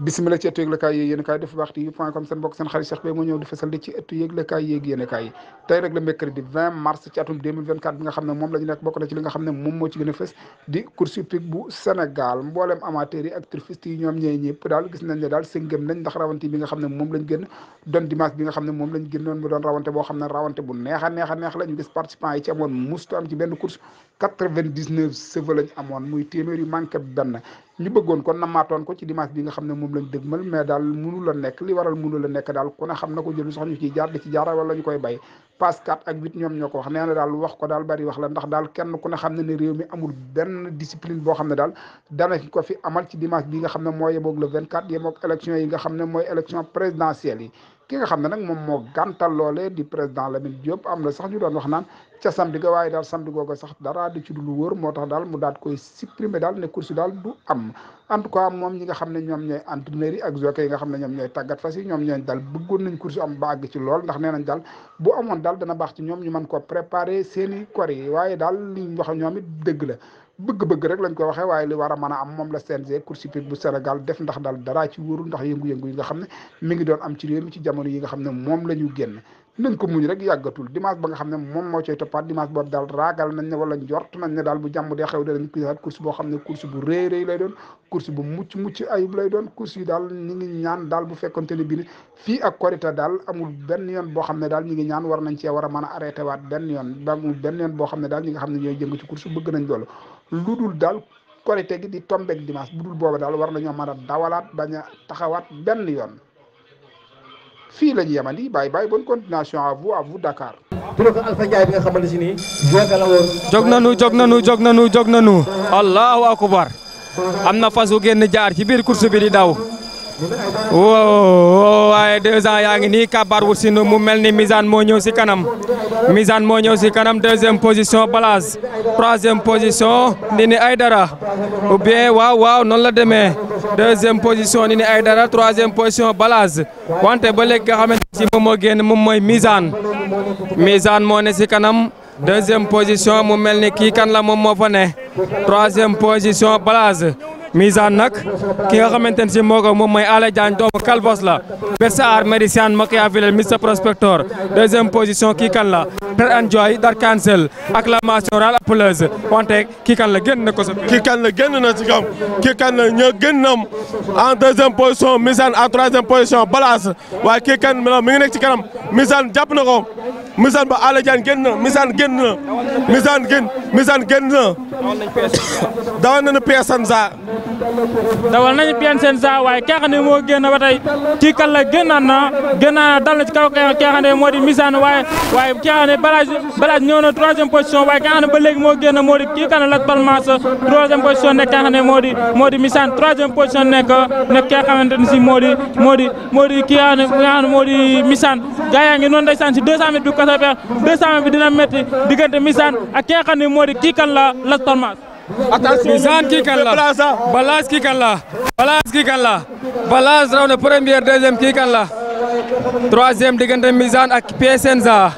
bismillah ci ëttu yëglekaay yi yéen kaay def waxtu.com seen bokk seen xarit Cheikh Bey moo ñëw di fesal di ci ëttu yëglekaay yi yéen kaay yi tey rek la mercredi 20 mars ci atum 2024 bi nga xam ne moom la ñu nekk bokk na ci li nga xam ne moom moo ci gën a fës di course hippique bu Sénégal mboolem amateurs yi ak turfistes yi ñoom ñee ñëpp daal gis nañ ne daal sëngëm nañ ndax rawante bi nga xam ne moom lañ génn doon dimanche bi nga xam ne moom lañ génnoon mu doon rawante boo xam ne rawante bu neex a neex la ñu gis participants yi ci amoon mustu am ci benn course 99 chevaux lañ amoon muy téeméer yu manqué benn ñu bëggoon kon namaatoon ko ci dimanche bi nga xam ne moom lañ dëgmal mais daal mënu la nekk li waral mënu la nekk daal ku ne xam na ko jël sax ñu ciy jaar di ci jaar wala ñu koy bay passe 4 ak 8 ñoom ñoo ko wax nee na daal wax ko daal bari wax la ndax daal kenn ku ne xam ne ne réew mi amul benn discipline boo xam ne daal dana ko fi amal ci dimanche bi nga xam ne mooy yemoog le 24 yemoog élection yi nga xam ne mooy élection présidentielle yi ki nga xam ne nag moom moo gàntal loole di président Lamine Diop am na sax ñu doon wax naan ca samedi ga waaye daal samedi googa sax dara di ci dul wóor moo tax daal mu daat koy supprimer daal ne course daal du am en tout cas moom ñi nga xam ne ñoom ñooy entraîneurs yi ak jockey yi nga xam ne ñoom ñooy tàggat fas yi ñoom ñooy daal bëggoon nañ course am ba àgg ci lool ndax nee nañ daal bu amoon daal dana baax ci ñoom ñu mën ko préparer seeni kor yi waaye daal li ñu wax ñoom it dëgg la bëgg-bëgg rek lañ ko waxee waaye li war a mën a am moom la CNG course hippique bu Sénégal def ndax daal dara ci wóorul ndax yëngu-yëngu yi nga xam ne mi ngi doon am ci réew mi ci jamono yi nga xam ne moom la ñu génn nañ ko muñ rek yàggatul dimanche ba nga xam ne moom moo coy toppaat dimanche boobu daal raagal nañ ne wala njort nañ ne daal bu jàmm dee xew danañ gisaat course boo xam ne course bu rëy lay doon course bu mucc ayib lay doon course yi daal ñi ngi ñaan daal bu fekkonte ne bi ne fii ak korité daal amul benn yoon boo xam ne daal ñi ngi ñaan war nañ cee war a mën a arrêté waat benn yoon ba amul benn yoon boo xam ne daal ñi nga xam ne ñooy jëng ci course bëgg nañ loolu lu dul daal korité gi di tombeek dimanche bu dul booba daal war nañoo mën a dawalaat bañ a taxawaat benn yoon fii la ñu yemandi bye bonne continuation à vous Dakar. tudd ko Alpha Ndiaye bi nga xamante si nii jóg nanu allahu akbar am na fas wu génn jaar ci biir course bi di daw waaye 2 ans yaa ngi nii kabar wut si mu mel ni Misaan moo ñëw si kanam deuxième position Balaz 3e position Ndini Aydara ou bien waaw noonu la demee 2e position Ndini Aydara 3e position Balaz wante ba léegi nga xamante si moom moo génn moom mooy Misaan moo ne si kanam 2e position mu mel ni kii kan la moom moo fa ne 3e position Balaz Misaan nag ki nga xamante ne si moo ko moom mooy Alé Diagne doomu Calvos la Bersaar Médician Machiavel Mr Prospector 2e position kii kan la Ter Enjoy Dar Cancel acclamation royale applause wante kii kan la génn na ko sa kii kan la génn na ci kaw kii kan la ñoo génn na en 2e position Misaan en 3e position Balaz waaye kii kan mi ngi nekk ci kanam Misaan jàpp na ko Misaan ba Alé Diagne génn na Misaan génn na dawal nañu Piacenza waaye kii xam ne moo génn ba tey kii kan la génnaat na dal na ci kaw kii xam ne moo di Misaan waaye kii xam ne Balaz ñëw na 3e position waaye kii xam ne ba léegi moo génn moo di kii kan la Las Palmas 3e position nekk kii xam ne moo di Misaan 3e position nekk kii xamante ne si moo di kii xam ne moo di Misaan gaa yaa ngi noonu ndeysaan si 200 mètres bi ko sa pex 200 mètres bi dina métti diggante Misaan ak kii xam ne moo di kii kan la Las Palmas. attention Misaan kii kan la Balaz kii kan la Balaz raw na première 2e kii kan la 3e diggante Misaan ak Piacenza